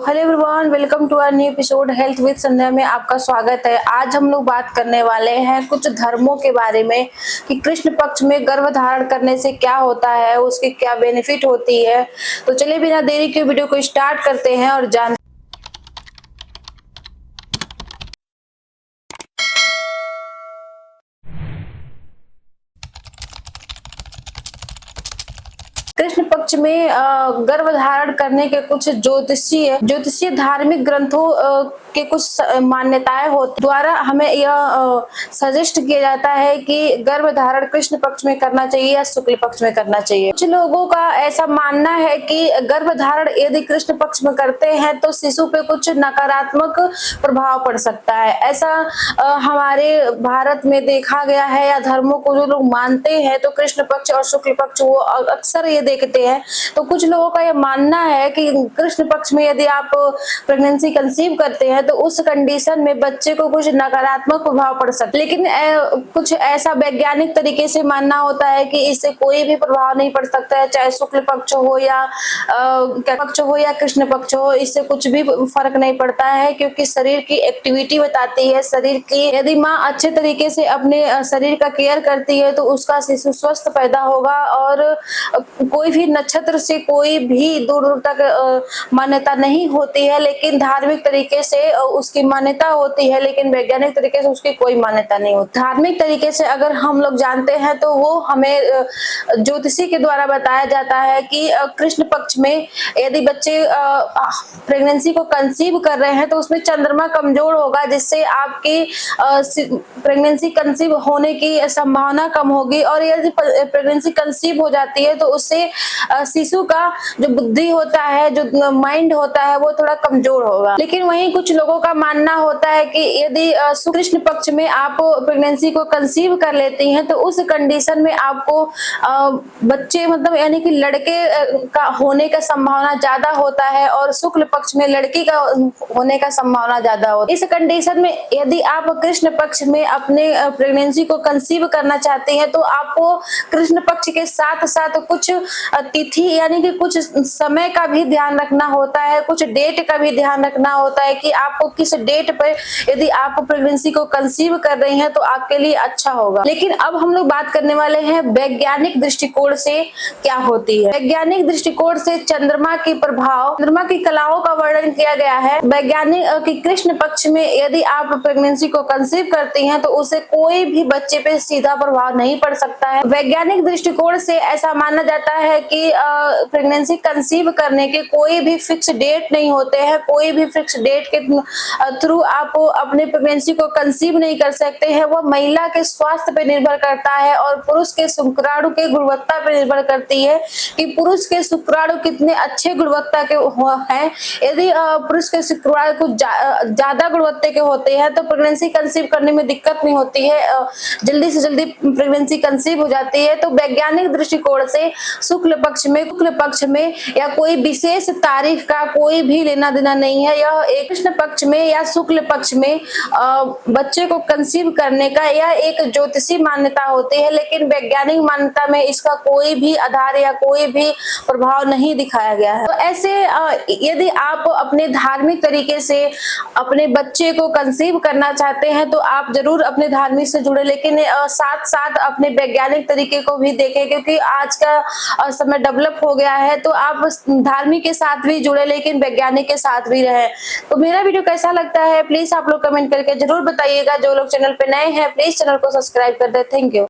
Hello everyone, welcome to our new episode health with Sandhya में आपका स्वागत है। आज हम लोग बात करने वाले हैं कुछ धर्मों के बारे में कि कृष्ण पक्ष में गर्भ धारण करने से क्या होता है, उसकी क्या बेनिफिट होती है। तो चलिए बिना देरी के वीडियो को स्टार्ट करते हैं और जान कृष्ण पक्ष में गर्भ धारण करने के कुछ ज्योतिषीय धार्मिक ग्रंथों के कुछ मान्यताएं होती द्वारा हमें यह सजेस्ट किया जाता है कि गर्भ धारण कृष्ण पक्ष में करना चाहिए या शुक्ल पक्ष में करना चाहिए। कुछ लोगों का ऐसा मानना है कि गर्भ धारण यदि कृष्ण पक्ष में करते हैं तो शिशु पे कुछ नकारात्मक प्रभाव पड़ सकता है। ऐसा हमारे भारत में देखा गया है, या धर्मों को जो लोग मानते हैं तो कृष्ण पक्ष और शुक्ल पक्ष वो अक्सर ये देखते हैं। तो कुछ लोगों का यह मानना है कि कृष्ण पक्ष में यदि आप प्रेगनेंसी कंसीव करते हैं तो उस कंडीशन में बच्चे को कुछ नकारात्मक प्रभाव पड़ सकता है, लेकिन कुछ ऐसा वैज्ञानिक तरीके से मानना होता है कि इससे कोई भी प्रभाव नहीं पड़ सकता है, चाहे शुक्ल पक्ष हो या पक्ष हो या कृष्ण पक्ष हो, इससे कुछ भी फर्क नहीं पड़ता है, क्योंकि शरीर की एक्टिविटी बताती है। शरीर की यदि माँ अच्छे तरीके से अपने शरीर का केयर करती है तो उसका शिशु स्वस्थ पैदा होगा। और कोई भी नक्षत्र से कोई भी दूर दूर तक मान्यता नहीं होती है, लेकिन धार्मिक तरीके से उसकी मान्यता होती है, लेकिन वैज्ञानिक तरीके से उसकी कोई मान्यता नहीं होती। धार्मिक तरीके से अगर हम लोग जानते हैं तो वो हमें ज्योतिषी के द्वारा बताया जाता है कि कृष्ण पक्ष में यदि बच्चे प्रेगनेंसी को कंसीव कर रहे हैं तो उसमें चंद्रमा कमजोर होगा, जिससे आपकी प्रेगनेंसी कंसीव होने की संभावना कम होगी। और यदि प्रेगनेंसी कंसीव हो जाती है तो उससे शिशु का जो बुद्धि होता है, जो माइंड होता है, वो थोड़ा कमजोर होगा। लेकिन वहीं कुछ लोगों का मानना होता है कि यदि कृष्ण पक्ष में आप प्रेगनेंसी को कंसीव कर लेती हैं तो उस कंडीशन में आपको बच्चे मतलब यानी कि लड़के का होने का संभावना ज्यादा होता है और शुक्ल पक्ष में लड़की का होने का संभावना ज्यादा होता है। इस कंडीशन में यदि आप कृष्ण पक्ष में अपने प्रेगनेंसी को कंसीव करना चाहते हैं तो आपको कृष्ण पक्ष के साथ साथ कुछ तिथि यानी कि कुछ समय का भी ध्यान रखना होता है, कुछ डेट का भी ध्यान रखना होता है कि आपको किस डेट पर यदि आप प्रेगनेंसी को कंसीव कर रही हैं तो आपके लिए अच्छा होगा। लेकिन अब हम लोग बात करने वाले हैं वैज्ञानिक दृष्टिकोण से क्या होती है। वैज्ञानिक दृष्टिकोण से चंद्रमा की प्रभाव, चंद्रमा की कलाओं का वर्णन किया गया है। वैज्ञानिक कि कृष्ण पक्ष में यदि आप प्रेगनेंसी को कंसीव करती हैं तो उसे कोई भी बच्चे पे सीधा प्रभाव नहीं पड़ सकता है। वैज्ञानिक दृष्टिकोण से ऐसा माना जाता है कि प्रेगनेंसी कंसीव करने के कोई भी फिक्स डेट नहीं होते हैं। कोई भी फिक्स डेट के थ्रू आप अपने प्रेगनेंसी को कंसीव नहीं कर सकते हैं। वो महिला के स्वास्थ्य पे निर्भर करता है और पुरुष के शुक्राणु के गुणवत्ता पे निर्भर करती है कि पुरुष के शुक्राणु कितने अच्छे गुणवत्ता के हैं। यदि पुरुष के शुक्राणु कुछ ज्यादा गुणवत्ता के होते हैं तो प्रेगनेंसी कंसीव करने में दिक्कत नहीं होती है, जल्दी से जल्दी प्रेगनेंसी कंसीव हो जाती है। तो वैज्ञानिक दृष्टिकोण से शुक्ल पक्ष में या कोई विशेष तारीख का कोई भी लेना देना नहीं है। यह एक कृष्ण पक्ष में या शुक्ल पक्ष में बच्चे को कंसीव करने का यह एक ज्योतिषी मान्यता होती है, लेकिन वैज्ञानिक मान्यता में इसका कोई भी आधार या कोई भी प्रभाव नहीं दिखाया गया है। तो ऐसे यदि आप अपने धार्मिक तरीके से अपने बच्चे को कंसीव करना चाहते हैं तो आप जरूर अपने धार्मिक से जुड़े, लेकिन साथ साथ अपने वैज्ञानिक तरीके को भी देखें, क्योंकि आज का समय डेवलप हो गया है। तो आप धार्मिक के साथ भी जुड़े लेकिन वैज्ञानिक के साथ भी रहे। तो मेरा वीडियो कैसा लगता है प्लीज आप लोग कमेंट करके जरूर बताइएगा। जो लोग चैनल पे नए हैं प्लीज चैनल को सब्सक्राइब कर दे। Thank you.